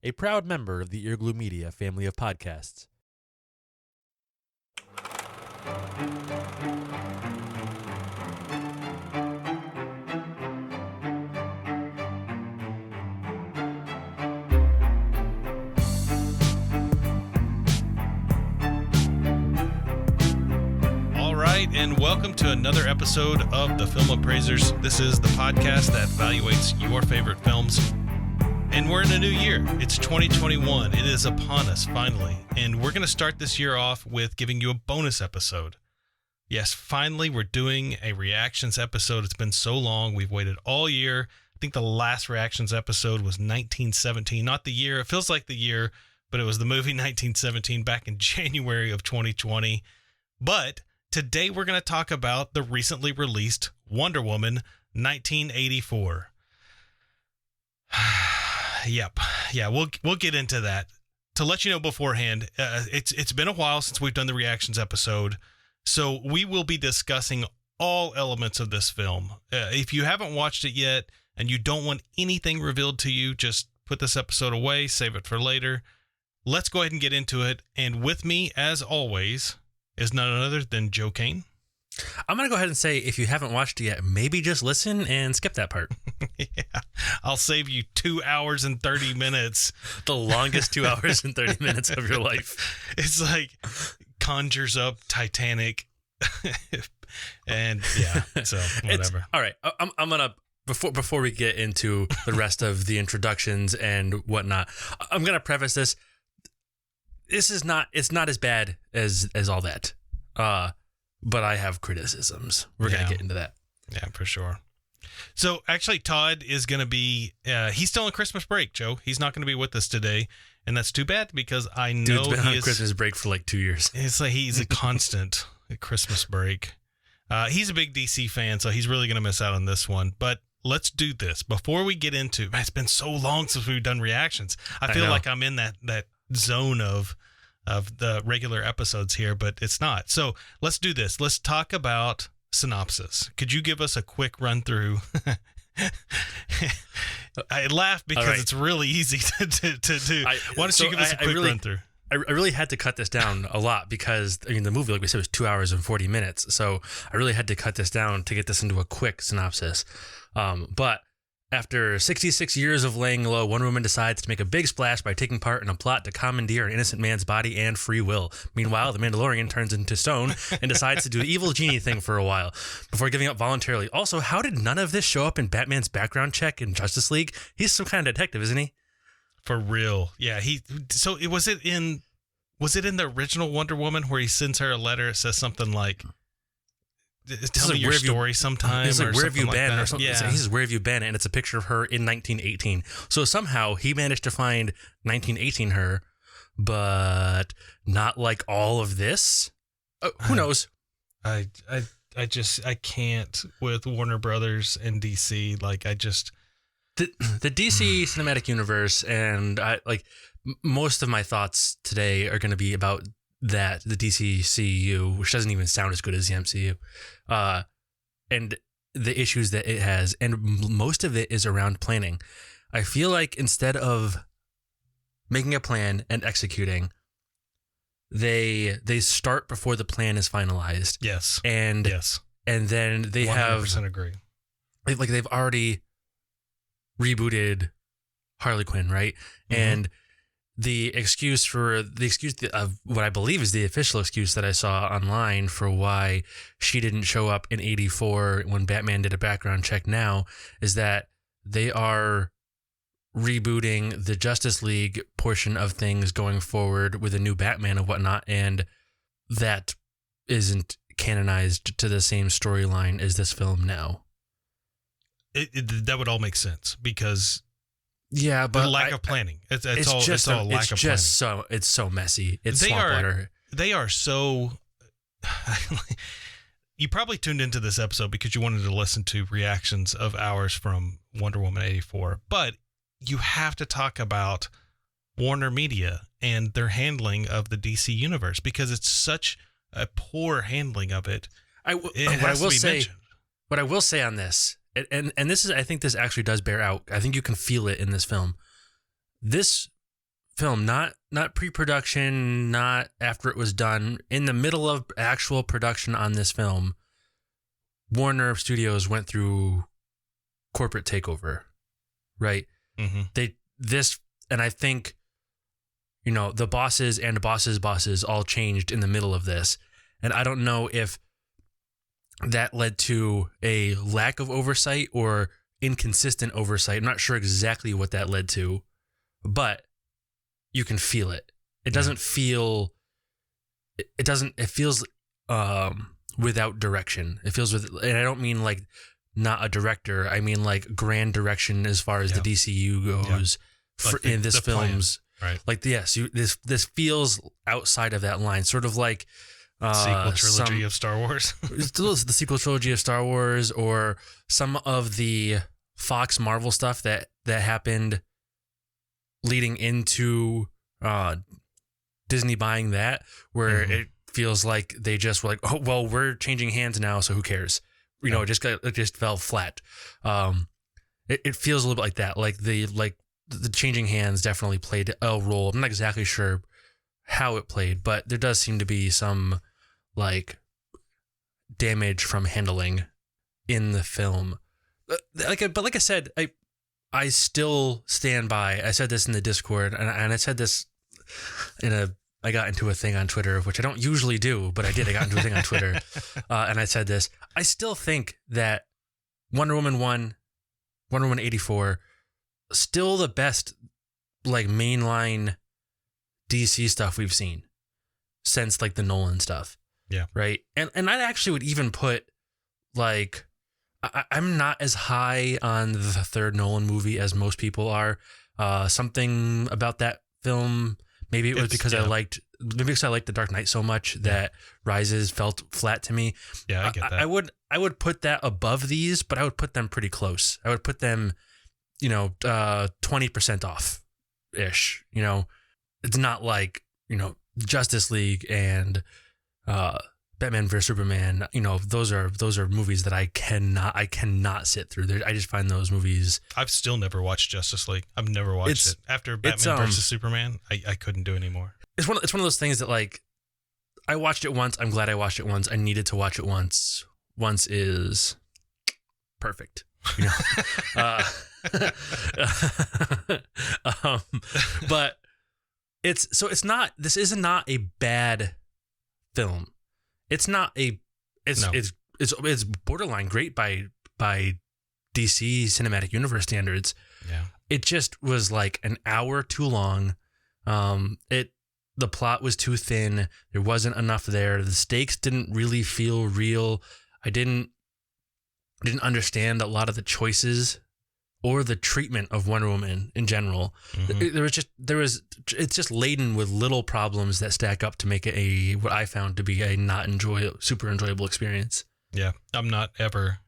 a proud member of the Earglue Media family of podcasts. And welcome to another episode of the Film Appraisers. This is the podcast that evaluates your favorite films. And we're in a new year. It's 2021. It is upon us, finally. And we're going to start this year off with giving you a bonus episode. Yes, finally, we're doing a reactions episode. It's been so long. We've waited all year. I think the last reactions episode was 1917. Not the year. It feels like the year, but it was the movie 1917 back in January of 2020. But today we're going to talk about the recently released Wonder Woman 1984. Yep. Yeah, we'll get into that. To let you know beforehand, it's been a while since we've done the reactions episode, so we will be discussing all elements of this film. If you haven't watched it yet and you don't want anything revealed to you, just put this episode away, save it for later. Let's go ahead and get into it. And with me, as always, is none other than Joe Kane. I'm going to go ahead and say, if you haven't watched it yet, maybe just listen and skip that part. Yeah, I'll save you 2 hours and 30 minutes. The longest 2 hours and 30 minutes of your life. It's like conjures up Titanic. And yeah, so whatever. All right, I'm going to, before we get into the rest of the introductions and whatnot, I'm going to preface this. It's not as bad as all that. But I have criticisms. We're going to get into that. Yeah, for sure. So actually, Todd is going to be, he's still on Christmas break, Joe. He's not going to be with us today. And that's too bad because I know Dude's been on Christmas break for like 2 years. It's like he's a constant at Christmas break. He's a big DC fan, so he's really going to miss out on this one. But let's do this. Before we get into, it's been so long since we've done reactions. I feel like I'm in that zone of the regular episodes here, but it's not. So let's do this. Let's talk about synopsis. Could you give us a quick run through? I laugh because it's really easy to do. Why don't you give us a quick run through? I really had to cut this down a lot because the movie, like we said, was 2 hours and 40 minutes. So I really had to cut this down to get this into a quick synopsis. But after 66 years of laying low, Wonder Woman decides to make a big splash by taking part in a plot to commandeer an innocent man's body and free will. Meanwhile, the Mandalorian turns into stone and decides to do the evil genie thing for a while before giving up voluntarily. Also, how did none of this show up in Batman's background check in Justice League? He's some kind of detective, isn't he? For real. Yeah. Was it in the original Wonder Woman where he sends her a letter? It says something like, tell me your story sometime. It's like, where have you been? Like or something. Yeah. He says, where have you been? And it's a picture of her in 1918. So somehow he managed to find 1918 her, but not like all of this. Who knows? I can't with Warner Brothers and DC. Like the DC cinematic universe, and most of my thoughts today are going to be about the DCCU, which doesn't even sound as good as the MCU, and the issues that it has, and most of it is around planning. I feel like instead of making a plan and executing, they start before the plan is finalized. Yes. And then they 100% agree. Like they've already rebooted Harley Quinn, right? Mm-hmm. And the excuse of what I believe is the official excuse that I saw online for why she didn't show up in 84 when Batman did a background check now is that they are rebooting the Justice League portion of things going forward with a new Batman and whatnot, and that isn't canonized to the same storyline as this film now. That would all make sense because yeah, but the lack of planning. It's all lack of planning. It's so messy. It's swamp water. They are so. You probably tuned into this episode because you wanted to listen to reactions of ours from Wonder Woman 84, but you have to talk about Warner Media and their handling of the DC universe because it's such a poor handling of it. What I will say on this, and this is, I think this actually does bear out. I think you can feel it in this film. This film, not pre-production, not after it was done, in the middle of actual production on this film, Warner Studios went through corporate takeover, right? And I think, the bosses and bosses all changed in the middle of this. And I don't know if that led to a lack of oversight or inconsistent oversight. I'm not sure exactly what that led to, but you can feel it. It doesn't feel, it feels without direction. It feels and I don't mean like not a director. I mean like grand direction as far as the DCU goes in this film's. Right. Like, yes, this feels outside of that line, sort of like sequel trilogy of Star Wars. The sequel trilogy of Star Wars, or some of the Fox Marvel stuff that happened leading into Disney buying that, where it feels like they just were like, oh well, we're changing hands now, so who cares? It just fell flat. It feels a little bit like that, like the changing hands definitely played a role. I'm not exactly sure how it played, but there does seem to be some like damage from handling in the film. But like I said, I still stand by. I said this in the Discord, and I said this I got into a thing on Twitter, which I don't usually do, but I did. I got into a thing on Twitter, and I said this. I still think that Wonder Woman 1, Wonder Woman 84, still the best like mainline DC stuff we've seen since like the Nolan stuff. Yeah. Right. And I actually would even put like, I'm not as high on the third Nolan movie as most people are. Something about that film, maybe it was because I liked The Dark Knight so much that Rises felt flat to me. Yeah, I get that. I would put that above these, but I would put them pretty close. I would put them 20% off ish. It's not like, Justice League and Batman vs Superman. Those are movies that I cannot sit through. I just find those movies. I've still never watched Justice League. I've never watched it. After Batman vs Superman, I couldn't do it anymore. It's one of those things that like I watched it once. I'm glad I watched it once. I needed to watch it once. Once is perfect. But this is not a bad film. It's borderline great by DC Cinematic Universe standards. Yeah. It just was like an hour too long. The plot was too thin. There wasn't enough there. The stakes didn't really feel real. I didn't understand a lot of the choices or the treatment of Wonder Woman in general. It's just laden with little problems that stack up to make it what I found to be a super enjoyable experience. Yeah, I'm not ever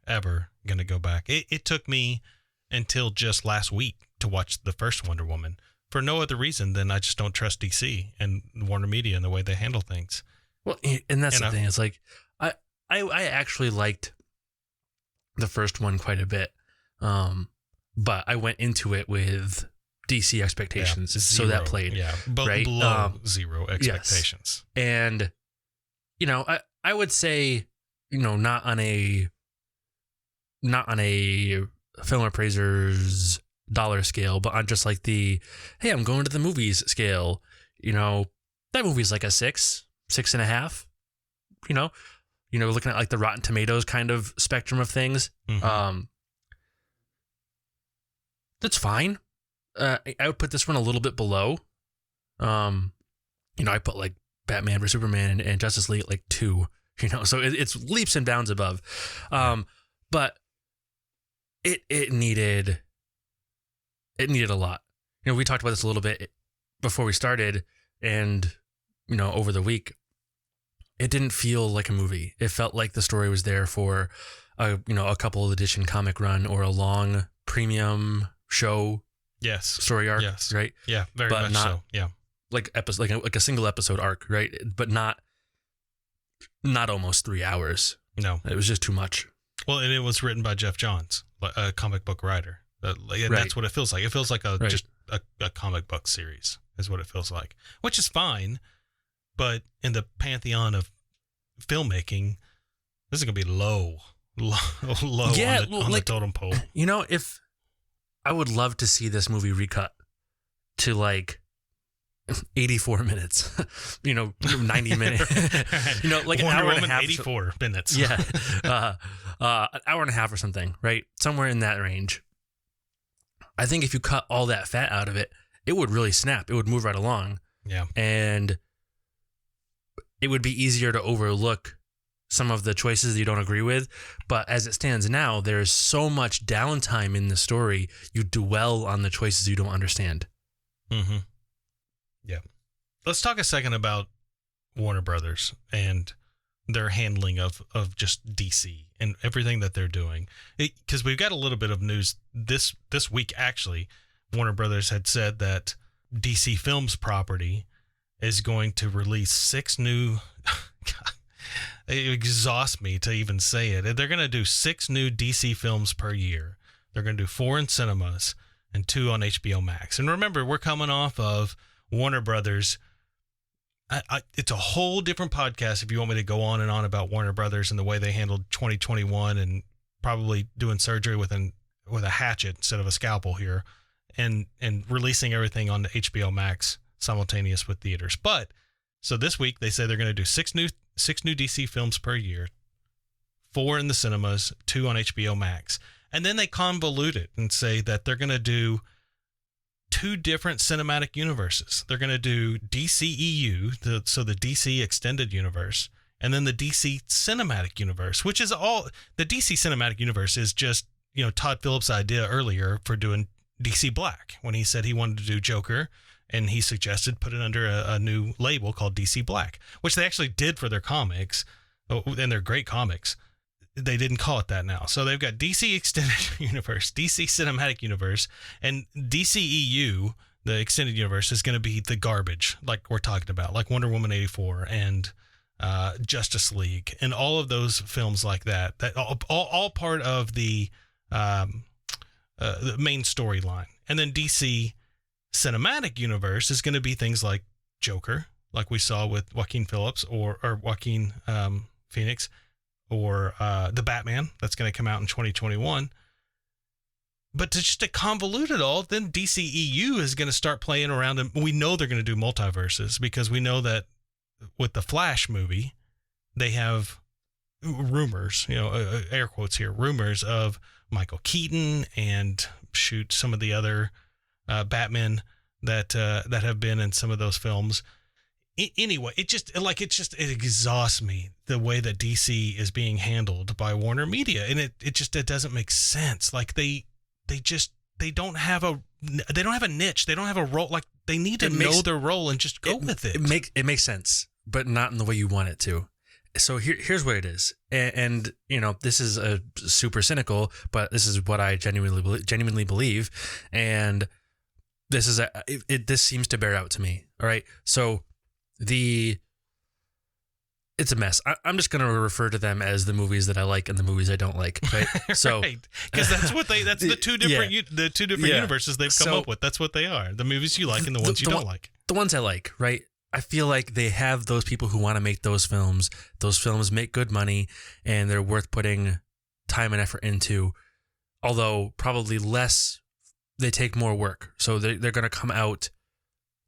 going to go back. It took me until just last week to watch the first Wonder Woman for no other reason than I just don't trust DC and Warner Media and the way they handle things. Well, and that's the thing. It's like, I actually liked the first one quite a bit. But I went into it with DC expectations, so that played. Yeah, but right? below zero expectations. Yes. And, I would say, not on a film appraiser's dollar scale, but on just like hey, I'm going to the movies scale. That movie's like a 6.5. Looking at like the Rotten Tomatoes kind of spectrum of things. Mm-hmm. That's fine. I would put this one a little bit below. I put like Batman vs Superman and Justice League at like 2. So it's leaps and bounds above. But it needed a lot. We talked about this a little bit before we started, and over the week, it didn't feel like a movie. It felt like the story was there for a couple edition comic run or a long premium show. Yes. Story arc. Yes. Right. Yeah. Very much so. Yeah. Like a single episode arc, right? But not almost 3 hours. No, it was just too much. Well, and it was written by Jeff Johns, a comic book writer. That's what it feels like. It feels like just a comic book series, is what it feels like, which is fine. But in the pantheon of filmmaking, this is going to be low Yeah, on the totem pole. You know, if I would love to see this movie recut to like 84 minutes, 90 minutes, like an hour and a half. 84 minutes. Yeah. An hour and a half or something, right? Somewhere in that range. I think if you cut all that fat out of it, it would really snap. It would move right along. Yeah. And it would be easier to overlook some of the choices that you don't agree with. But as it stands now, there's so much downtime in the story. You dwell on the choices you don't understand. Mm-hmm. Yeah. Let's talk a second about Warner Brothers and their handling of just DC and everything that they're doing. Because we've got a little bit of news this week, actually. Warner Brothers had said that DC Films property is going to release 6 new... God, it exhausts me to even say it. They're going to do 6 new DC films per year. They're going to do 4 in cinemas and 2 on HBO Max. And remember, we're coming off of Warner Brothers. It's a whole different podcast if you want me to go on and on about Warner Brothers and the way they handled 2021 and probably doing surgery with a hatchet instead of a scalpel here, and releasing everything on the HBO Max simultaneous with theaters. But so this week they say they're going to do 6 new DC films per year, 4 in the cinemas, 2 on HBO Max. And then they convolute it and say that they're going to do 2 different cinematic universes. They're going to do DCEU, so the DC Extended Universe, and then the DC Cinematic Universe, which is all... The DC Cinematic Universe is just, Todd Phillips' idea earlier for doing DC Black, when he said he wanted to do Joker, and he suggested put it under a new label called DC Black, which they actually did for their comics, and they're great comics. They didn't call it that now. So they've got DC Extended Universe, DC Cinematic Universe, and DCEU, the Extended Universe, is going to be the garbage, like we're talking about, like Wonder Woman 84 and Justice League, and all of those films like that all part of the main storyline. And then DC Cinematic Universe is going to be things like Joker, like we saw with Joaquin Phillips or Joaquin Phoenix, or the Batman that's going to come out in 2021. But to convolute it all, then DCEU is going to start playing around, and we know they're going to do multiverses, because we know that with the Flash movie, they have rumors, air quotes here, rumors of Michael Keaton and some of the other Batmen that have been in some of those films. Anyway, it exhausts me the way that DC is being handled by Warner Media, and it doesn't make sense. Like they don't have a niche, they don't have a role. Like they need to know their role and just go with it. It makes sense, but not in the way you want it to. So here's what it is, and this is a super cynical, but this is what I genuinely believe, and this is this seems to bear out to me. All right, so. It's a mess. I'm just going to refer to them as the movies that I like and the movies I don't like. Right. So, because that's the two different universes they've come up with. That's what they are. The movies you like and the ones you don't like. The ones I like, right? I feel like they have those people who want to make those films. Those films make good money and they're worth putting time and effort into, although probably less, they take more work. So they're going to come out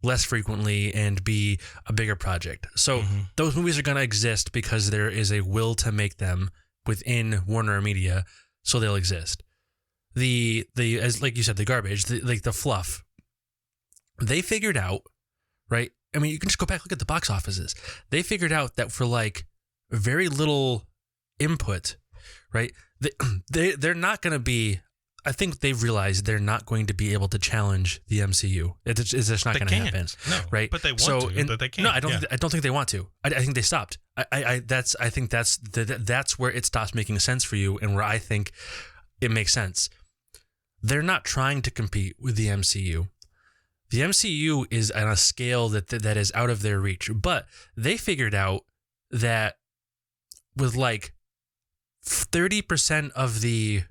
less frequently and be a bigger project. So those movies are going to exist because there is a will to make them within Warner Media, so they'll exist. The as like you said, the garbage, the fluff, they figured out, right? I mean, you can just go back, look at the box offices. They figured out that for like very little input, right? They're not going to be, I think they've realized they're not going to be able to challenge the MCU. It's just not going to happen. No, right? But they want to, but they can't. No, I don't think they want to. I think they stopped. I think that's where it stops making sense for you, and where I think it makes sense. They're not trying to compete with the MCU. The MCU is on a scale that is out of their reach, but they figured out that with like 30% of the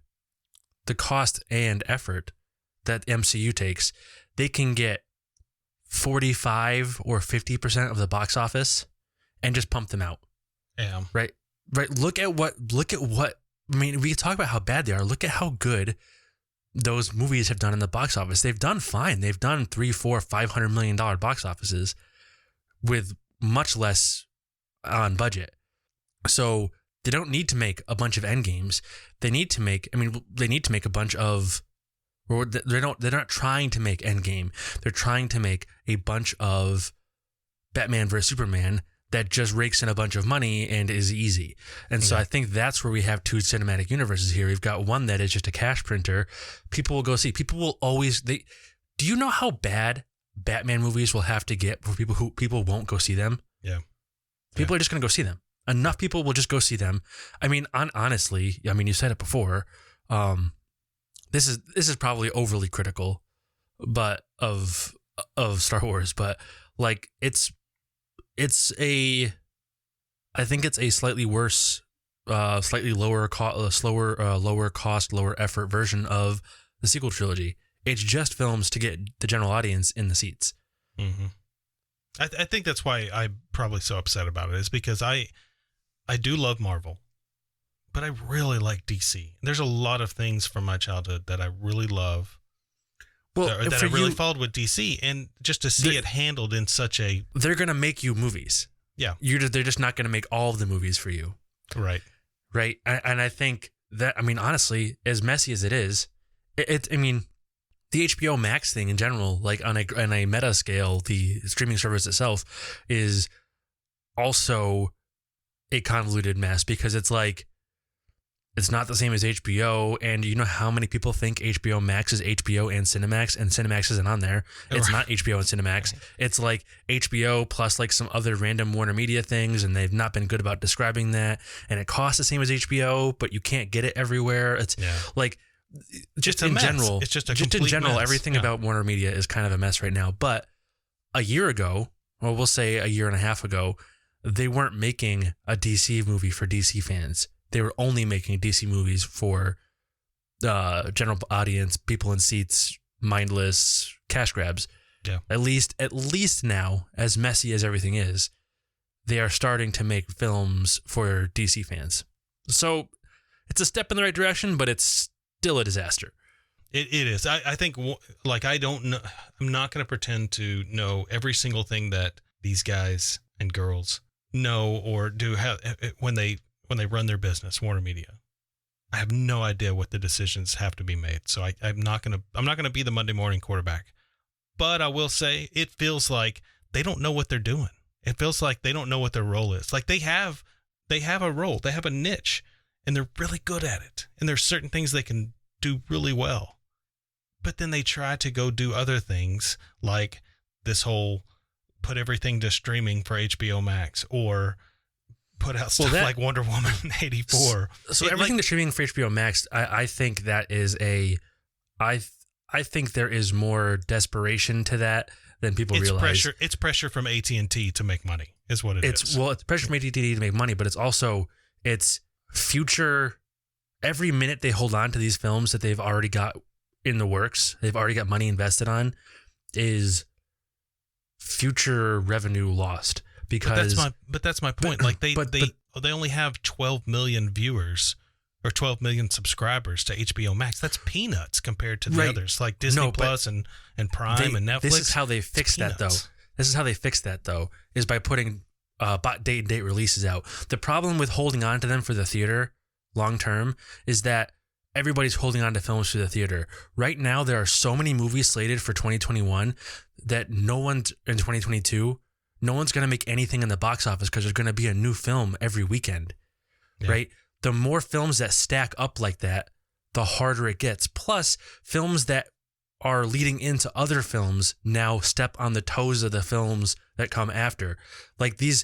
cost and effort that MCU takes, they can get 45 or 50% of the box office and just pump them out. Yeah. Right. Look at what, I mean, we talk about how bad they are. Look at how good those movies have done in the box office. They've done fine. They've done $300, $400, $500 million box offices with much less on budget. So they don't need to make a bunch of Endgames. They need to make a bunch of, or they're not trying to make Endgame. They're trying to make a bunch of Batman vs Superman that just rakes in a bunch of money and is easy. And so I think that's where we have two cinematic universes here. We've got one that is just a cash printer. People will go see. People will always. Do you know how bad Batman movies will have to get for people won't go see them? Yeah. People are just going to go see them. Enough people will just go see them. I mean, honestly, I mean, you said it before. This is probably overly critical, but of Star Wars, but like I think it's a slightly worse, slightly lower cost, lower effort version of the sequel trilogy. It's just films to get the general audience in the seats. Mm-hmm. I think that's why I'm probably so upset about it, is because I do love Marvel, but I really like DC. There's a lot of things from my childhood that I really love. Well, that I really followed with DC, and just to see it handled in such a... They're going to make you movies. Yeah. They're just not going to make all of the movies for you. Right. Right. And I think that, I mean, honestly, as messy as it is, I mean, the HBO Max thing in general, like on a meta scale, the streaming service itself is also a convoluted mess, because it's like, it's not the same as HBO, and you know how many people think HBO Max is HBO and Cinemax isn't on there. It's not HBO and Cinemax. It's like HBO plus like some other random Warner Media things, and they've not been good about describing that. And it costs the same as HBO, but you can't get it everywhere. It's like just in general. It's just in general, mess. Everything about Warner Media is kind of a mess right now. But a year ago, well, we'll say a year and a half ago, they weren't making a DC movie for DC fans. They were only making DC movies for general audience, people in seats, mindless cash grabs. Yeah. At least now, as messy as everything is, they are starting to make films for DC fans. So it's a step in the right direction, but it's still a disaster. It is. I think, like, I don't know. I'm not going to pretend to know every single thing that these guys and girls know or do when they run their business, Warner Media. I have no idea what the decisions have to be made. So I'm not gonna be the Monday morning quarterback. But I will say it feels like they don't know what they're doing. It feels like they don't know what their role is. Like they have a role, they have a niche, and they're really good at it. And there's certain things they can do really well. But then they try to go do other things, like this whole put everything to streaming for HBO Max, or put out stuff like Wonder Woman 84. So everything that's streaming for HBO Max, I think that is I think there is more desperation to that than people realize. It's pressure from AT&T to make money is what it is. Well, it's pressure from AT&T to make money, but it's future. Every minute they hold on to these films that they've already got in the works, they've already got money invested on, is future revenue lost. Because but that's my point. Like they only have 12 million viewers or 12 million subscribers to HBO Max. That's peanuts compared to the others, like Disney Plus and Prime and Netflix. This is how they fix that, though. This is how they fix that, though, is by putting date releases out. The problem with holding on to them for the theater long term is that everybody's holding on to films for the theater. Right now, there are so many movies slated for 2021 that no one's in 2022. No one's going to make anything in the box office because there's going to be a new film every weekend, right? The more films that stack up like that, the harder it gets. Plus, films that are leading into other films now step on the toes of the films that come after. Like it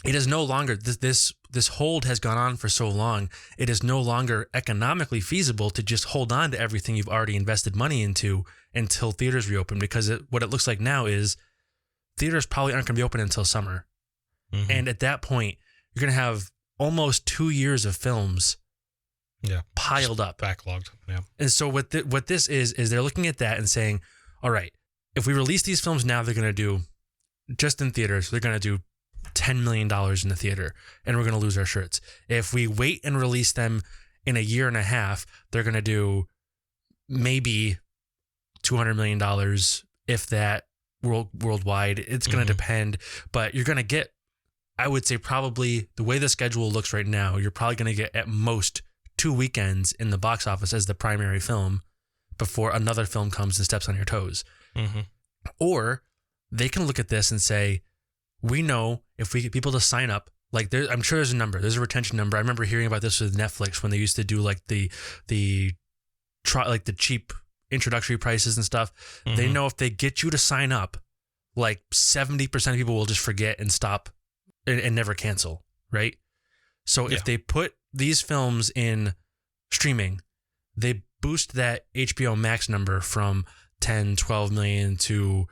is no longer, this hold has gone on for so long, it is no longer economically feasible to just hold on to everything you've already invested money into until theaters reopen, because what it looks like now is theaters probably aren't going to be open until summer. Mm-hmm. And at that point, you're going to have almost 2 years of films piled up. Backlogged. Yeah. And so what this is they're looking at that and saying, all right, if we release these films now, they're going to do, just in theaters, they're going to do $10 million in the theater, and we're going to lose our shirts. If we wait and release them in a year and a half, they're going to do maybe $200 million, if that, worldwide. It's going to depend, but you're going to get, I would say, probably the way the schedule looks right now, you're probably going to get at most 2 weekends in the box office as the primary film before another film comes and steps on your toes. Or they can look at this and say, we know if we get people to sign up, like I'm sure there's a number, there's a retention number. I remember hearing about this with Netflix when they used to do like the cheap introductory prices and stuff. They know if they get you to sign up, like 70% of people will just forget and stop and never cancel, right? So if they put these films in streaming, they boost that HBO Max number from 10, 12 million to,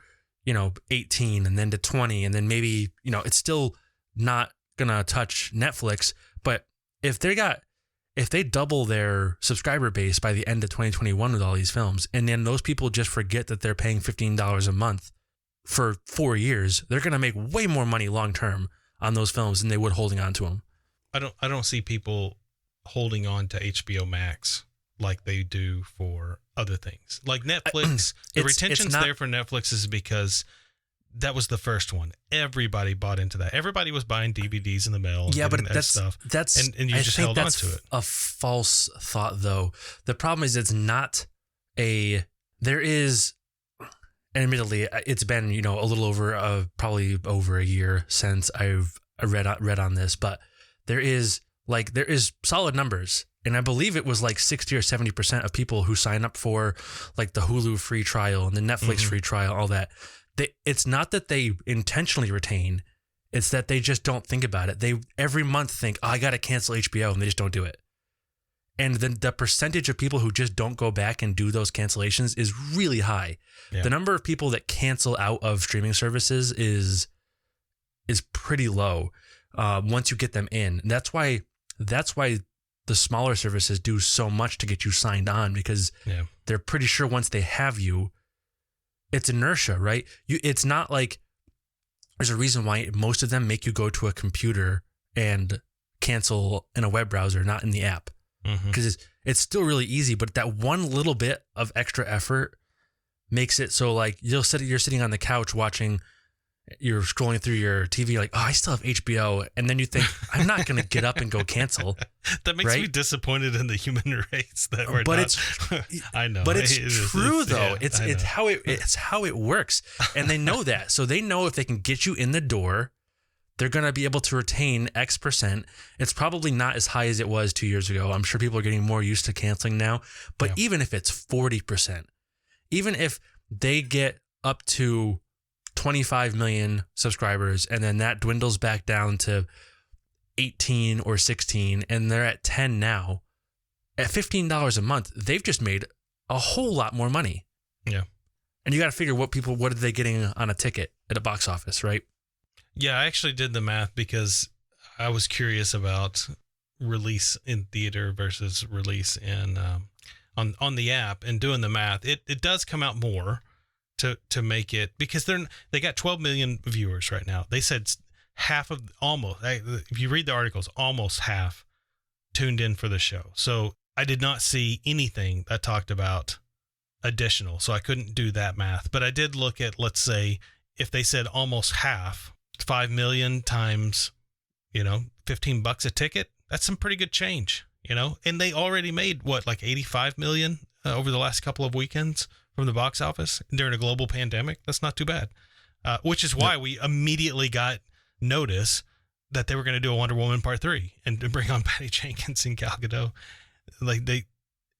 18 and then to 20. And then maybe, it's still not going to touch Netflix. But if they double their subscriber base by the end of 2021 with all these films, and then those people just forget that they're paying $15 a month for 4 years, they're going to make way more money long-term on those films than they would holding on to them. I don't see people holding on to HBO Max like they do for other things. Like Netflix, the retention's there for Netflix is because that was the first one. Everybody bought into that. Everybody was buying DVDs in the mail. Yeah, but that's stuff. And you just held on to it. A false thought, though. The problem is there is, and admittedly, it's been, a little over, probably over a year since I've read on this, but there is solid numbers. And I believe it was like 60 or 70% of people who sign up for like the Hulu free trial and the Netflix free trial, all that. It's not that they intentionally retain, it's that they just don't think about it. They every month think, I got to cancel HBO, and they just don't do it. And then the percentage of people who just don't go back and do those cancellations is really high. Yeah. The number of people that cancel out of streaming services is pretty low once you get them in. And that's why the smaller services do so much to get you signed on, because they're pretty sure once they have you, it's inertia, right? It's not like there's a reason why most of them make you go to a computer and cancel in a web browser, not in the app, because it's still really easy. But that one little bit of extra effort makes it so like you're sitting on the couch watching. You're scrolling through your TV, like, oh, I still have HBO. And then you think, I'm not going to get up and go cancel. That makes me disappointed in the human race that we're not. I know. But it's true, though. It's how it works. And they know that. So they know if they can get you in the door, they're going to be able to retain X percent. It's probably not as high as it was 2 years ago. I'm sure people are getting more used to canceling now. But even if it's 40%, even if they get up to 25 million subscribers and then that dwindles back down to 18 or 16 and they're at 10 now, at $15 a month, they've just made a whole lot more money. Yeah. And you got to figure what are they getting on a ticket at a box office, right? Yeah, I actually did the math because I was curious about release in theater versus release in on the app, and doing the math. It does come out more to make it, because they got 12 million viewers right now. They said half of if you read the articles, almost half tuned in for the show. So I did not see anything that talked about additional, so I couldn't do that math. But I did look at, let's say, if they said almost half, 5 million times, $15 a ticket, that's some pretty good change, and they already made like 85 million over the last couple of weekends from the box office during a global pandemic. That's not too bad. Which is why we immediately got notice that they were going to do a Wonder Woman Part 3 and bring on Patty Jenkins and Gal Gadot. Like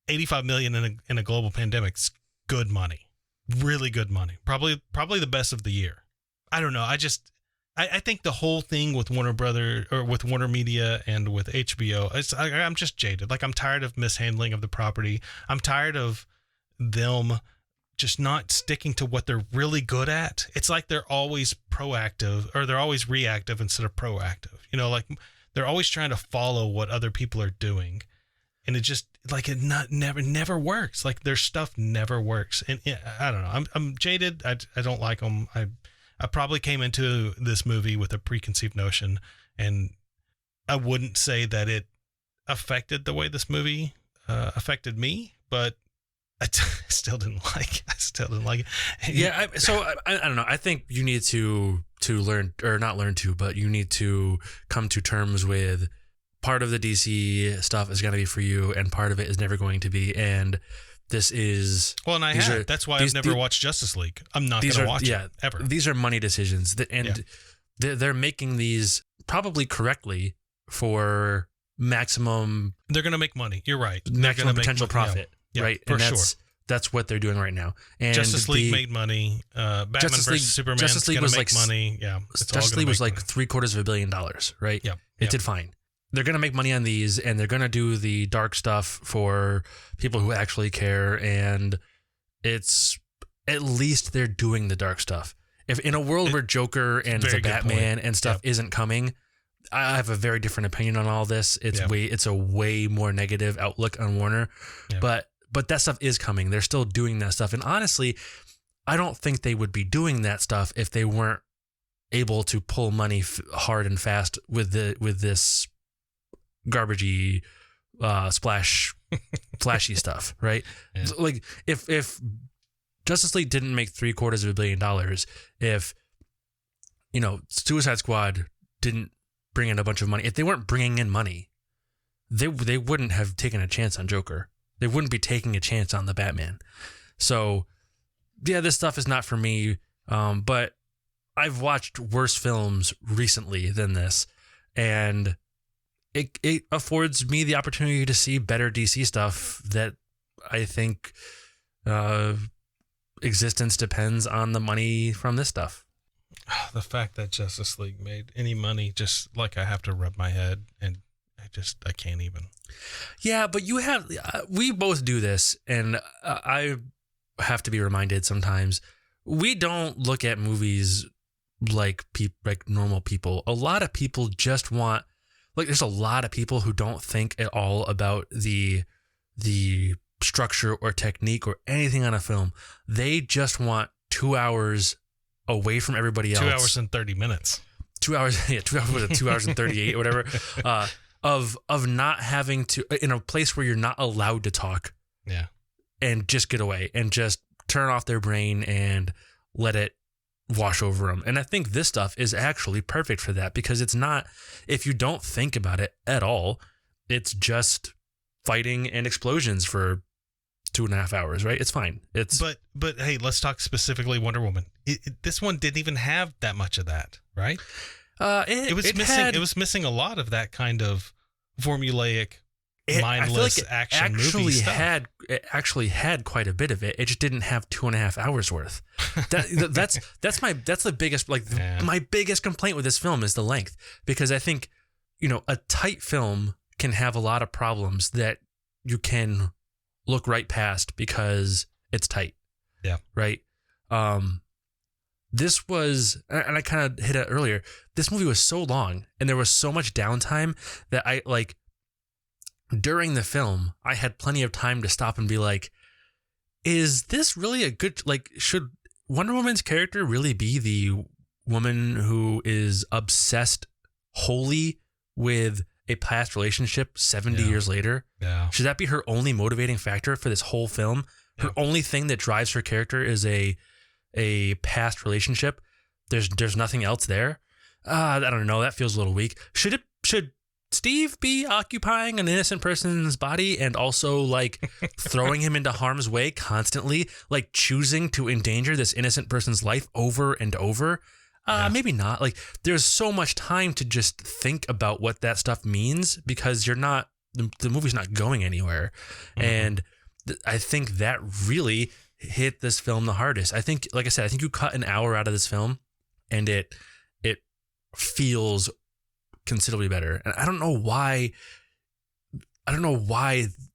85 million in a global pandemic is good money, really good money. Probably the best of the year. I don't know. I think the whole thing with Warner Brother or with Warner Media and with HBO, I'm just jaded. Like, I'm tired of mishandling of the property. I'm tired of them just not sticking to what they're really good at. It's like they're always proactive, or they're always reactive instead of proactive. Like they're always trying to follow what other people are doing. And never works. Like their stuff never works. And I don't know. I'm jaded. I don't like them. I probably came into this movie with a preconceived notion, and I wouldn't say that it affected the way this movie affected me, but I still didn't like it. Yeah. I don't know. I think you need to learn, or not learn to, but you need to come to terms with part of the DC stuff is going to be for you and part of it is never going to be. And this is, well, and that's why I've never watched Justice League. I'm not going to watch it ever. These are money decisions they're making these probably correctly for maximum. They're going to make money. You're right. Maximum potential profit. Yeah, right. For and sure. That's what they're doing right now. And Justice League made money. Batman versus Superman. Justice League was make money. Yeah. Justice League was like $750 million, right? Yeah. It did fine. They're going to make money on these, and they're going to do the dark stuff for people who actually care. And it's at least they're doing the dark stuff. If in a world where Joker and the Batman and stuff isn't coming, I have a very different opinion on all this. It's a way more negative outlook on Warner, but that stuff is coming. They're still doing that stuff. And honestly, I don't think they would be doing that stuff if they weren't able to pull money hard and fast with this garbagey, flashy stuff, right? Yeah. Like if Justice League didn't make $750 million, if Suicide Squad didn't bring in a bunch of money, if they weren't bringing in money, they wouldn't have taken a chance on Joker. They wouldn't be taking a chance on the Batman. So yeah, this stuff is not for me. But I've watched worse films recently than this, and it affords me the opportunity to see better DC stuff that I think existence depends on the money from this stuff. The fact that Justice League made any money, just like I have to rub my head, and I can't even. Yeah, but we both do this, and I have to be reminded sometimes. We don't look at movies like normal people. A lot of people just want, there's a lot of people who don't think at all about the structure or technique or anything on a film. They just want 2 hours away from everybody else. 2 hours and 30 minutes. 2 hours, 2 hours, 2 hours and 38 or whatever. Of not having to, in a place where you're not allowed to talk. Yeah. And just get away and just turn off their brain and let it wash over them. And I think this stuff is actually perfect for that, because it's not, if you don't think about it at all, it's just fighting and explosions for 2.5 hours, right? It's fine. But hey, let's talk specifically Wonder Woman. This one didn't even have that much of that, right? It was missing a lot of that kind of formulaic, mindless action movie stuff. It actually had quite a bit of it. It just didn't have 2.5 hours worth. That's the biggest, my biggest complaint with this film is the length, because I think, a tight film can have a lot of problems that you can look right past because it's tight. Yeah. Right. This was, and I kind of hit it earlier, this movie was so long and there was so much downtime that during the film, I had plenty of time to stop and be like, is this really a good, should Wonder Woman's character really be the woman who is obsessed wholly with a past relationship 70 years later? Yeah. Should that be her only motivating factor for this whole film? Her only thing that drives her character is a past relationship. There's nothing else there. I don't know. That feels a little weak. Should Steve be occupying an innocent person's body and also throwing him into harm's way constantly, choosing to endanger this innocent person's life over and over? Maybe not. There's so much time to just think about what that stuff means, because you're not, the movie's not going anywhere. Mm-hmm. And I think that really hit this film the hardest. I think, like I said, I think you cut an hour out of this film and it feels considerably better. And I don't know why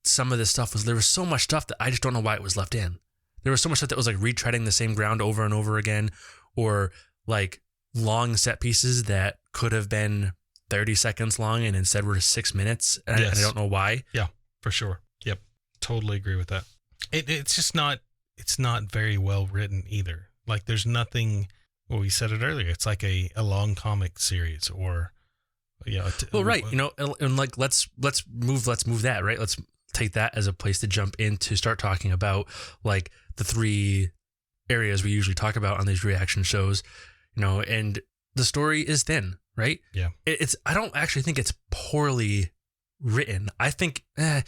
some of this stuff there was so much stuff that I just don't know why it was left in. There was so much stuff that was retreading the same ground over and over again, or long set pieces that could have been 30 seconds long and instead were 6 minutes. And I don't know why. Yeah, for sure. Yep. totally agree with that. It's just not. It's not very well written either. Like there's nothing. Well, we said it earlier. It's like a long comic series, or well, right. And like let's move that, right? Let's take that as a place to jump in to start talking about like the three areas we usually talk about on these reaction shows, and the story is thin, right? Yeah. I don't actually think it's poorly written. I think I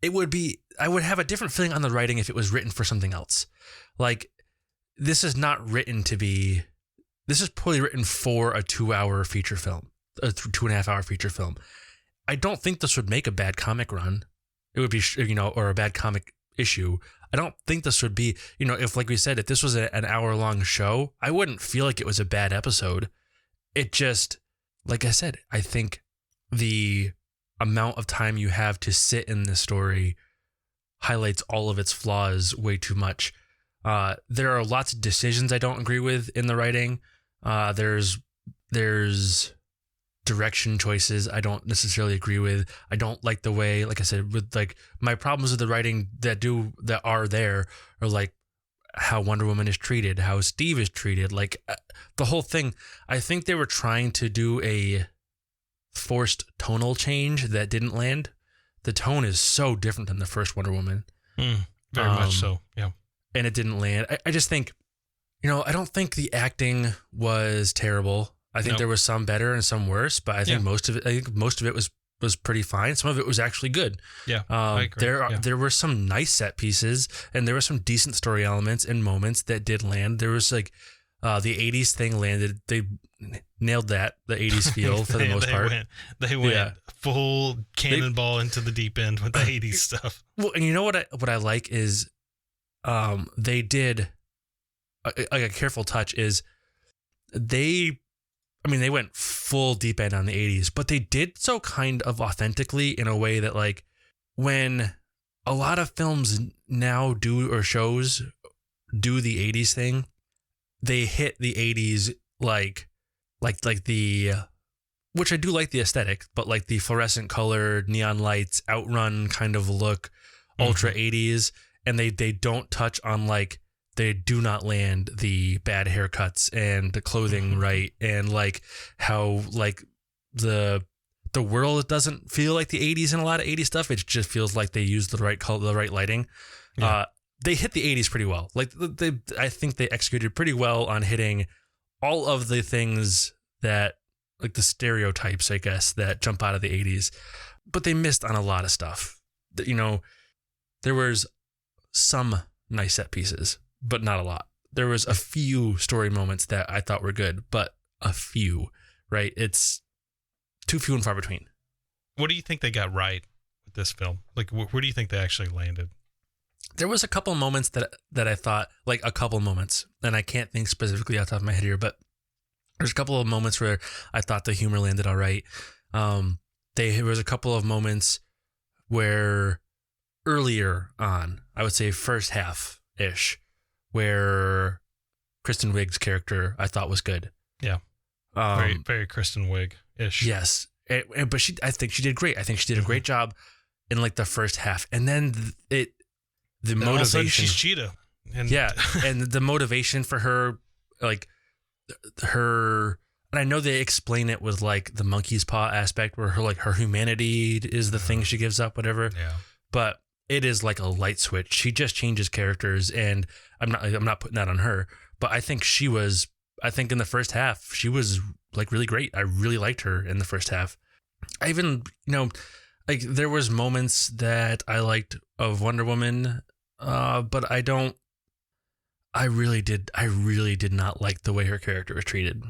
would have a different feeling on the writing if it was written for something else. Like this is poorly written for a 2-hour feature film, a 2.5-hour feature film. I don't think this would make a bad comic run. It would be, or a bad comic issue. I don't think this would be, if, like we said, if this was an hour-long show, I wouldn't feel like it was a bad episode. It just, like I said, I think the amount of time you have to sit in this story highlights all of its flaws way too much. There are lots of decisions I don't agree with in the writing. There's direction choices I don't necessarily agree with. I don't like the way, like I said, with like my problems with the writing that are there are like how Wonder Woman is treated, how Steve is treated, like the whole thing. I think they were trying to do a forced tonal change that didn't land. The tone is so different than the first Wonder Woman. Very much so. Yeah. And it didn't land. I just think, I don't think the acting was terrible. I think there was some better and some worse, but I think most of it was pretty fine. Some of it was actually good. Yeah. I agree. There were some nice set pieces, and there were some decent story elements and moments that did land. There was like the 80s thing landed. They nailed that, the 80s feel for the most part. They went full cannonball into the deep end with the 80s stuff. Well, and you know what I like is they did a careful touch is they went full deep end on the 80s, but they did so kind of authentically in a way that like when a lot of films now do or shows do the 80s thing, they hit the 80s like the, which I do like the aesthetic, but like the fluorescent colored neon lights, Outrun kind of look, ultra 80s, and they don't touch on like, they do not land the bad haircuts and the clothing right, and like how like the world doesn't feel like the 80s in a lot of 80s stuff. It just feels like they used the right color, the right lighting. Yeah. They hit the 80s pretty well. Like I think they executed pretty well on hitting all of the things that like the stereotypes, I guess, that jump out of the 80s. But they missed on a lot of stuff. There was some nice set pieces, but not a lot. There was a few story moments that I thought were good, but a few, right? It's too few and far between. What do you think they got right with this film? Like, where do you think they actually landed? There was a couple moments that I thought, like a couple moments, and I can't think specifically off the top of my head here, but there's a couple of moments where I thought the humor landed all right. There was a couple of moments where earlier on, I would say first half-ish, where Kristen Wiig's character I thought was good. Yeah. Very, very Kristen Wiig-ish. Yes. But I think she did great. I think she did a great job in like the first half. And then the motivation. All of a sudden she's Cheetah. And the motivation for her, like her, and I know they explain it with like the monkey's paw aspect where her humanity is the thing she gives up, whatever. Yeah. But it is like a light switch. She just changes characters, and I'm not putting that on her, but I think in the first half, she was like really great. I really liked her in the first half. I even, like there was moments that I liked of Wonder Woman, but I really did not like the way her character was treated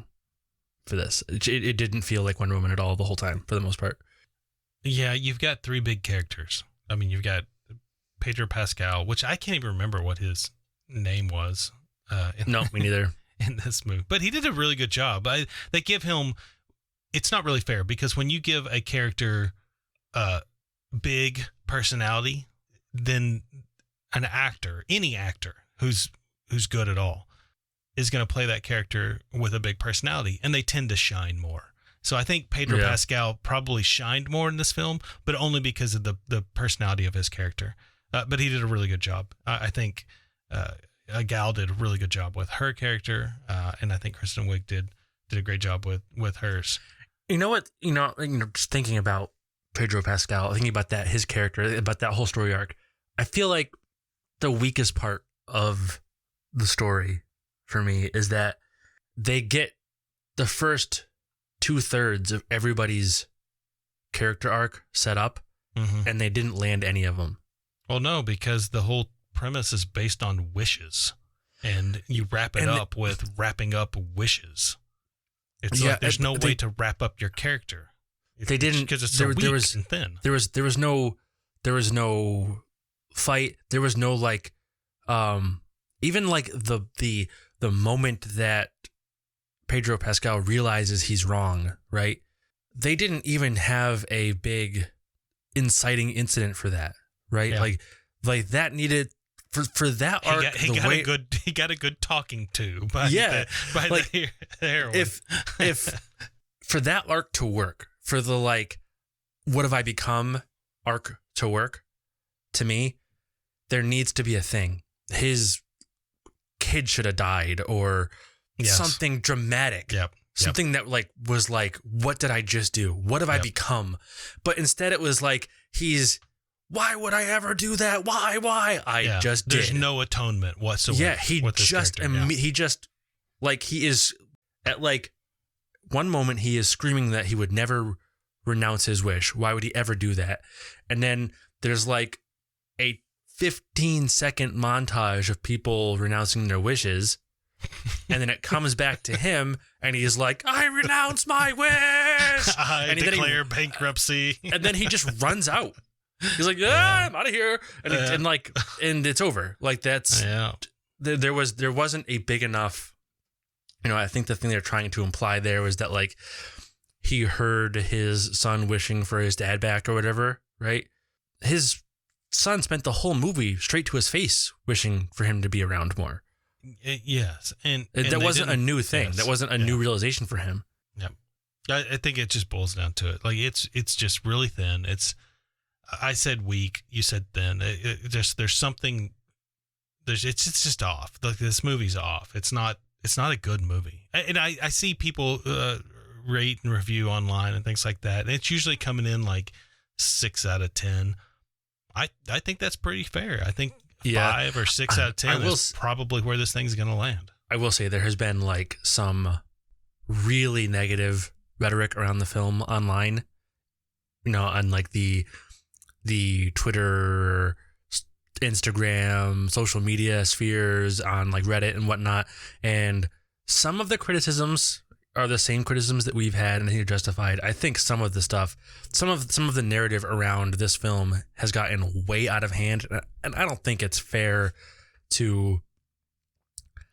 for this. It didn't feel like Wonder Woman at all the whole time, for the most part. Yeah, you've got three big characters. I mean, you've got Pedro Pascal, which I can't even remember what his name was. No, me neither. In this movie, but he did a really good job. They give him. It's not really fair because when you give a character big personality, then an actor, any actor who's good at all, is going to play that character with a big personality, and they tend to shine more. So I think Pedro Pascal probably shined more in this film, but only because of the personality of his character. But he did a really good job. I think Gal did a really good job with her character, and I think Kristen Wiig did a great job with hers. You know what? Just thinking about Pedro Pascal, thinking about his character, about that whole story arc, I feel like the weakest part of the story for me is that they get the first 2/3 of everybody's character arc set up, and they didn't land any of them. Well, no, because the whole premise is based on wishes, and you wrap it up with wrapping up wishes. It's like there's no way to wrap up your character. They didn't, because it's so weak and thin. There was no fight. There was no like, even like the moment that Pedro Pascal realizes he's wrong, right? They didn't even have a big inciting incident for that, right? Yeah. Like that needed for that arc. He got a good talking to by the heroine. If for that arc to work, for the like, what have I become arc to work, to me, there needs to be a thing. His kid should have died, or something dramatic. Something that like was like, what did I just do? What have I become? But instead it was like, why would I ever do that? Why? I just did. There's no atonement whatsoever. Yeah, he just like, he is at like one moment he is screaming that he would never renounce his wish. Why would he ever do that? And then there's like a 15-second montage of people renouncing their wishes. And then it comes back to him and he's like, I renounce my wish. I declare bankruptcy. And then he just runs out. He's like, I'm out of here. And it's over. Like that's, there wasn't a big enough, I think the thing they're trying to imply there was that like he heard his son wishing for his dad back or whatever, right? His son spent the whole movie straight to his face wishing for him to be around more. Yes. And that wasn't a new thing. Yes. That wasn't a new realization for him. Yeah. I think it just boils down to it. Like it's just really thin. I said weak, you said thin. There's something, it's just off. Like this movie's off. It's not a good movie. And I see people rate and review online and things like that. And it's usually coming in like 6 out of 10. I think that's pretty fair. I think 5 or 6 out of 10 is probably where this thing's going to land. I will say there has been like some really negative rhetoric around the film online, on like the Twitter, Instagram, social media spheres, on like Reddit and whatnot. And some of the criticisms are the same criticisms that we've had, and I think they're justified. I think some of the stuff, some of the narrative around this film has gotten way out of hand, and I don't think it's fair to.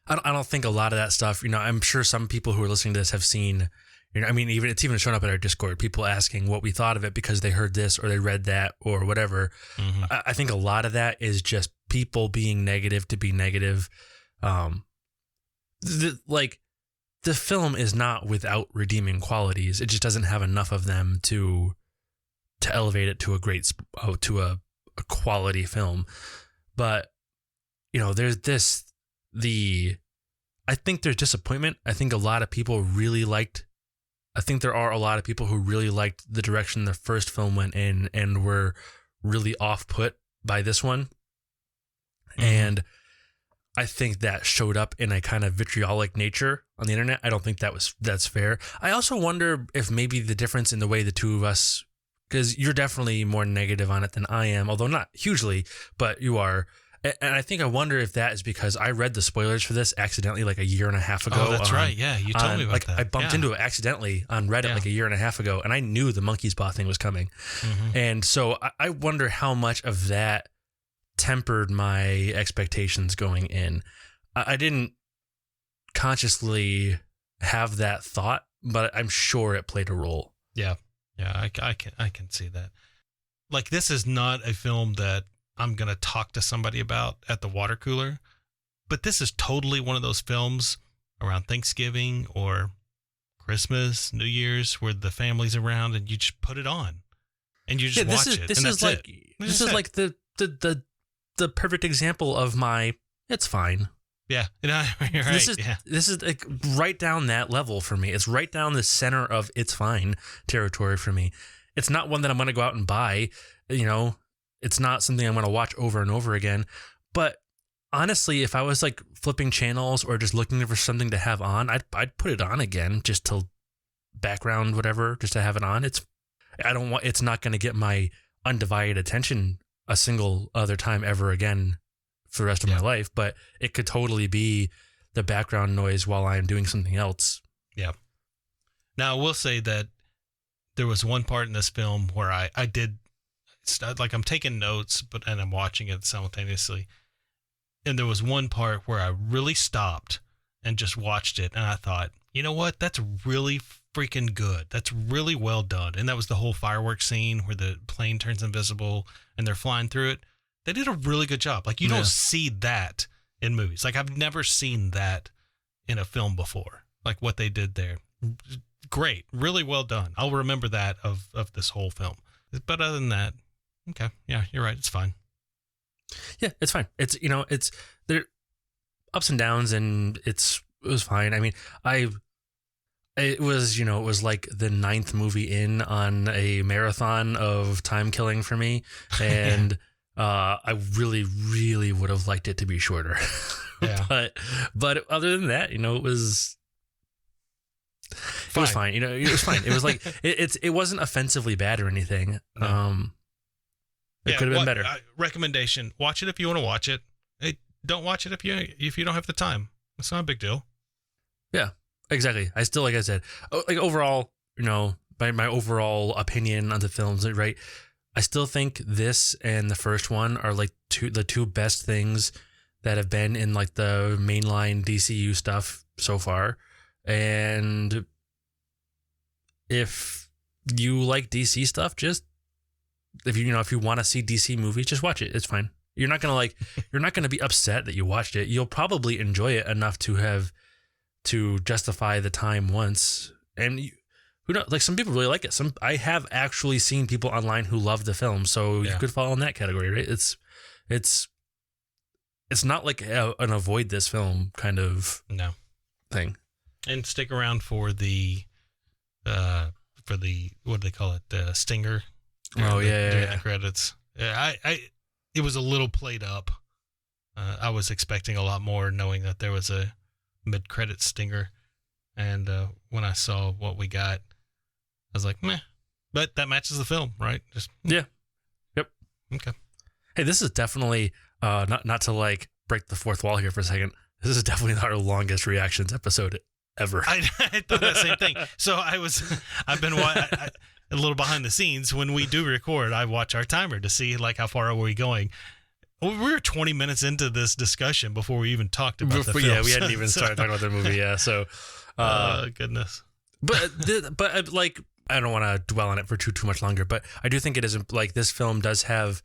I don't think a lot of that stuff. I'm sure some people who are listening to this have seen. It's even shown up in our Discord. People asking what we thought of it because they heard this or they read that or whatever. Mm-hmm. I think a lot of that is just people being negative to be negative. The film is not without redeeming qualities. It just doesn't have enough of them to elevate it to a quality film. But there's I think there's disappointment. I think there are a lot of people who really liked the direction the first film went in and were really off-put by this one. Mm-hmm. And I think that showed up in a kind of vitriolic nature on the internet. I don't think that's fair. I also wonder if maybe the difference in the way the two of us, because you're definitely more negative on it than I am, although not hugely, but you are. And I think I wonder if that is because I read the spoilers for this accidentally like a year and a half ago. Oh, that's right. Yeah, you told me about that. I bumped into it accidentally on Reddit like a year and a half ago, and I knew the monkey's paw thing was coming. Mm-hmm. And so I wonder how much of that tempered my expectations going in. I didn't consciously have that thought, but I'm sure it played a role. Yeah, I can see that. Like, this is not a film that I'm going to talk to somebody about at the water cooler, but this is totally one of those films around Thanksgiving or Christmas, New Year's, where the family's around, and you just put it on, and you just watch it. This and is that's like it. this is like the perfect example of my. It's fine. Yeah, you're right. This is like right down that level for me. It's right down the center of it's fine territory for me. It's not one that I'm going to go out and buy. You know, it's not something I'm going to watch over and over again. But honestly, if I was like flipping channels or just looking for something to have on, I'd put it on again just to background whatever, just to have it on. It's not going to get my undivided attention a single other time ever again for the rest of my life, but it could totally be the background noise while I'm doing something else. Yeah. Now I will say that there was one part in this film where I did, like, I'm taking notes, and I'm watching it simultaneously. And there was one part where I really stopped and just watched it. And I thought, you know what? That's really freaking good. That's really well done. And that was the whole fireworks scene where the plane turns invisible and they're flying through it. They did a really good job. Like, you don't see that in movies. Like, I've never seen that in a film before. Like, what they did there. Great. Really well done. I'll remember that of this whole film. But other than that, okay. Yeah, you're right. It's fine. Yeah, it's fine. It's, you know, it's there ups and downs, and it was fine. I mean, it was like the 9th movie in on a marathon of time killing for me. And I really, really would have liked it to be shorter. Yeah. but other than that, you know, it was fine. You know, it was fine. It was like, it wasn't offensively bad or anything. No. It could have been better. Recommendation: watch it if you want to watch it. Hey, don't watch it if you don't have the time. It's not a big deal. Yeah, exactly. I still, like I said, like overall, you know, my overall opinion on the films, right? I still think this and the first one are like the two best things that have been in like the mainline DCU stuff so far. And if you like DC stuff, just if you want to see DC movies, just watch it. It's fine. You're not gonna be upset that you watched it. You'll probably enjoy it enough to justify the time once. And who knows? Like, some people really like it. I have actually seen people online who love the film, so you could fall in that category, right? It's not like an avoid this film kind of thing. And stick around for the what do they call it? The stinger. During the credits. It was a little played up. I was expecting a lot more, knowing that there was a mid-credit stinger, and when I saw what we got, I was like, meh. But that matches the film, right? Yep. Okay. Hey, this is definitely not to like break the fourth wall here for a second. This is definitely our longest reactions episode ever. I thought that same thing. So I've been a little behind the scenes. When we do record, I watch our timer to see like how far are we going. We were 20 minutes into this discussion before we even talked about the film. Yeah, we hadn't even started talking about the movie. Yeah, so goodness. But like, I don't want to dwell on it for too much longer. But I do think it is like this film does have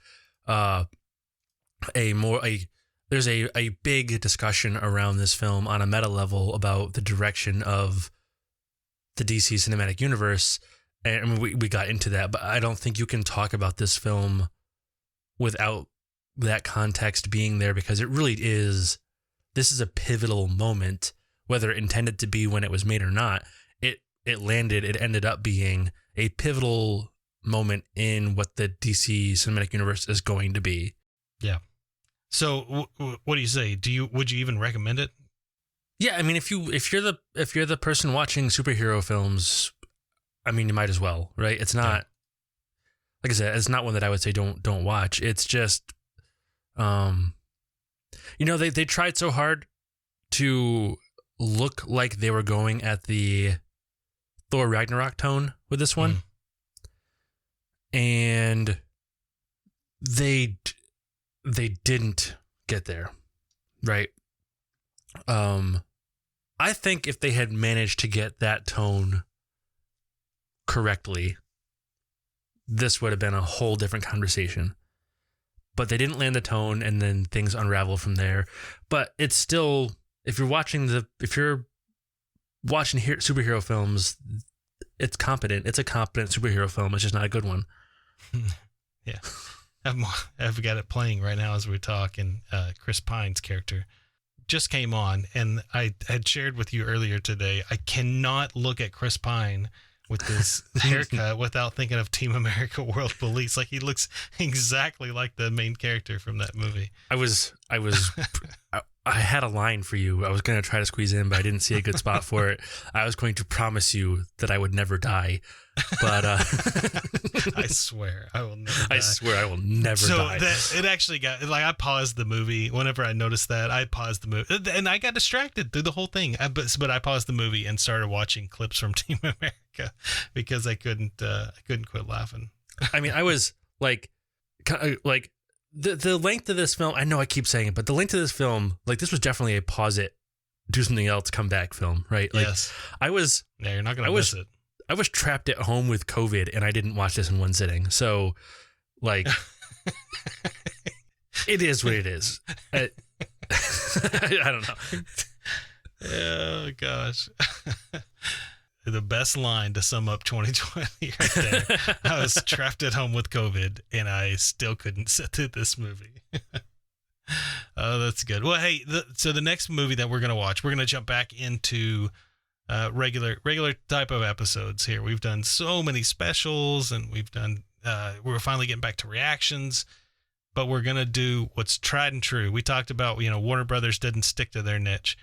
there's a big discussion around this film on a meta level about the direction of the DC cinematic universe. And we got into that, but I don't think you can talk about this film without that context being there, because it really is. This is a pivotal moment, whether intended to be when it was made or not. It ended up being a pivotal moment in what the DC cinematic universe is going to be. Yeah. So what do you say? Would you even recommend it? Yeah, I mean, if you're the person watching superhero films, I mean, you might as well, right? It's not, like I said, it's not one that I would say don't watch. It's just, they tried so hard to look like they were going at the Thor Ragnarok tone with this one, and they didn't get there, right? I think if they had managed to get that tone correctly, this would have been a whole different conversation. But they didn't land the tone, and then things unravel from there. But it's still, if you're watching superhero films, it's competent. It's a competent superhero film. It's just not a good one. Yeah. I've got it playing right now as we talk, and Chris Pine's character just came on, and I had shared with you earlier today, I cannot look at Chris Pine with this haircut without thinking of Team America World Police. Like, he looks exactly like the main character from that movie. I had a line for you. I was going to try to squeeze in, but I didn't see a good spot for it. I was going to promise you that I would never die, but I swear I will never die. I swear I will never die. So it actually got, like, I paused the movie. Whenever I noticed that, I paused the movie, and I got distracted through the whole thing. But I paused the movie and started watching clips from Team America because I couldn't quit laughing. I mean, I was like the length of this film, I know I keep saying it, but the length of this film, like, this was definitely a pause it, do something else, come back film, right? Like, yes. Yeah, you're not going to miss it. I was trapped at home with COVID and I didn't watch this in one sitting. So, like, it is what it is. I don't know. Oh, gosh. The best line to sum up 2020 right there. I was trapped at home with COVID and I still couldn't sit through this movie. Oh, that's good. Well, hey, so the next movie that we're going to watch, we're going to jump back into regular type of episodes here. We've done so many specials, and we're finally getting back to reactions, but we're going to do what's tried and true. We talked about, Warner Brothers didn't stick to their niche.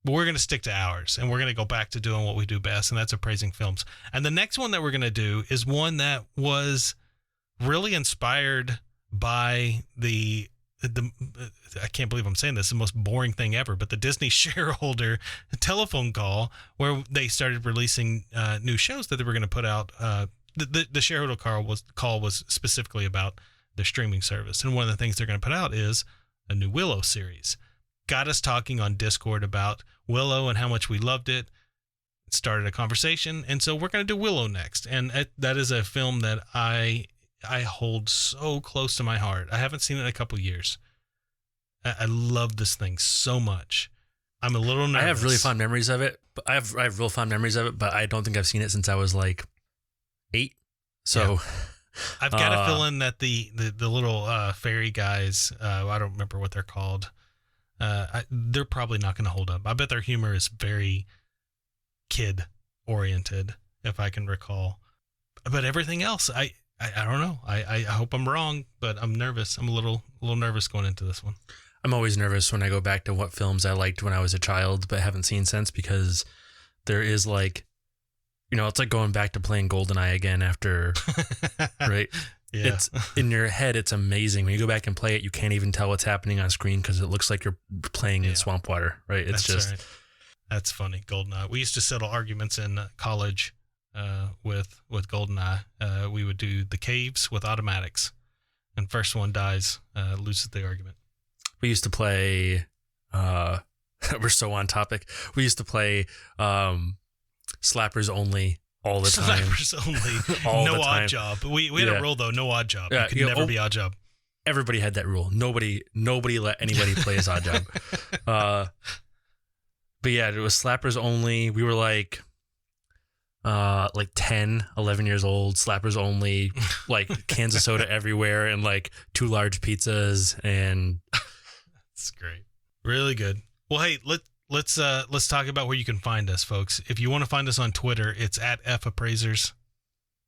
But we're going to stick to ours, and we're going to go back to doing what we do best, and that's appraising films. And the next one that we're going to do is one that was really inspired by the I can't believe I'm saying this, the most boring thing ever, but the Disney shareholder telephone call where they started releasing new shows that they were going to put out. The shareholder call was specifically about their streaming service, and one of the things they're going to put out is a new Willow series. Got us talking on Discord about Willow and how much we loved it. Started a conversation, and so we're going to do Willow next. And that is a film that I hold so close to my heart. I haven't seen it in a couple years. I love this thing so much. I'm a little nervous. I have really fond memories of it. But I have real fond memories of it, but I don't think I've seen it since I was like 8. So yeah. I've got a feeling that the little fairy guys, I don't remember what they're called. They're probably not going to hold up. I bet their humor is very kid oriented, if I can recall. But everything else, I don't know. I hope I'm wrong, but I'm nervous. I'm a little nervous going into this one. I'm always nervous when I go back to what films I liked when I was a child, but haven't seen since, because there is like, it's like going back to playing GoldenEye again after, right? Yeah. It's in your head. It's amazing. When you go back and play it, you can't even tell what's happening on screen because it looks like you're playing in swamp water, right? That's funny. GoldenEye. We used to settle arguments in college with GoldenEye. We would do the caves with automatics, and first one dies loses the argument. We used to play. We're so on topic. We used to play Slappers Only. All the time. Slappers Only. All no the time. odd job. We had a rule though. No odd job. Yeah, you could never be odd job. Everybody had that rule. Nobody let anybody play his odd job. But yeah, it was Slappers Only. We were like 10, 11 years old. Slappers Only. Like cans of soda everywhere, and like 2 large pizzas. And that's great. Really good. Well, hey, let's talk about where you can find us, folks. If you want to find us on Twitter, it's at FAppraisers.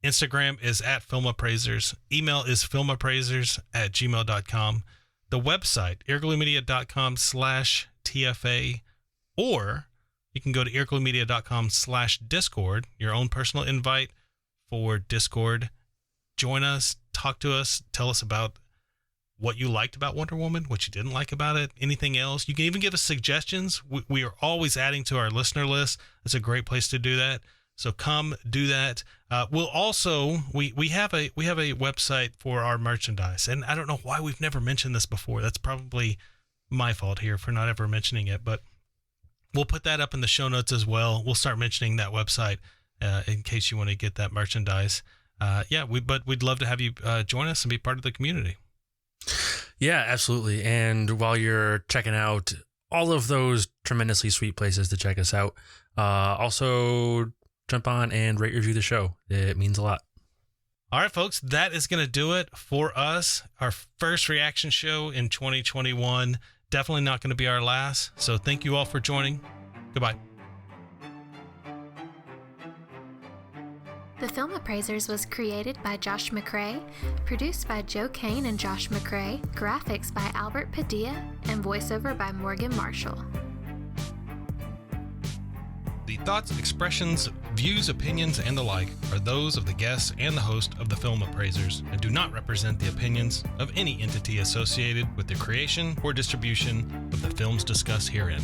Instagram is at FilmAppraisers. Email is filmappraisers@gmail.com. The website, earglymedia.com/TFA, or you can go to earglymedia.com/Discord, your own personal invite for Discord. Join us, talk to us, tell us about what you liked about Wonder Woman, what you didn't like about it, anything else. You can even give us suggestions. We are always adding to our listener list. It's a great place to do that. So come do that. We'll also we have a website for our merchandise, and I don't know why we've never mentioned this before. That's probably my fault here for not ever mentioning it, but we'll put that up in the show notes as well. We'll start mentioning that website in case you want to get that merchandise. But we'd love to have you join us and be part of the community. Yeah, absolutely. And while you're checking out all of those tremendously sweet places to check us out, Also, jump on and rate review the show. It means a lot. All right, folks, that is going to do it for us. Our first reaction show in 2021. Definitely not going to be our last. So thank you all for joining. Goodbye. The Film Appraisers was created by Josh McCrae, produced by Joe Kane and Josh McCrae, graphics by Albert Padilla, and voiceover by Morgan Marshall. The thoughts, expressions, views, opinions, and the like are those of the guests and the host of the Film Appraisers and do not represent the opinions of any entity associated with the creation or distribution of the films discussed herein.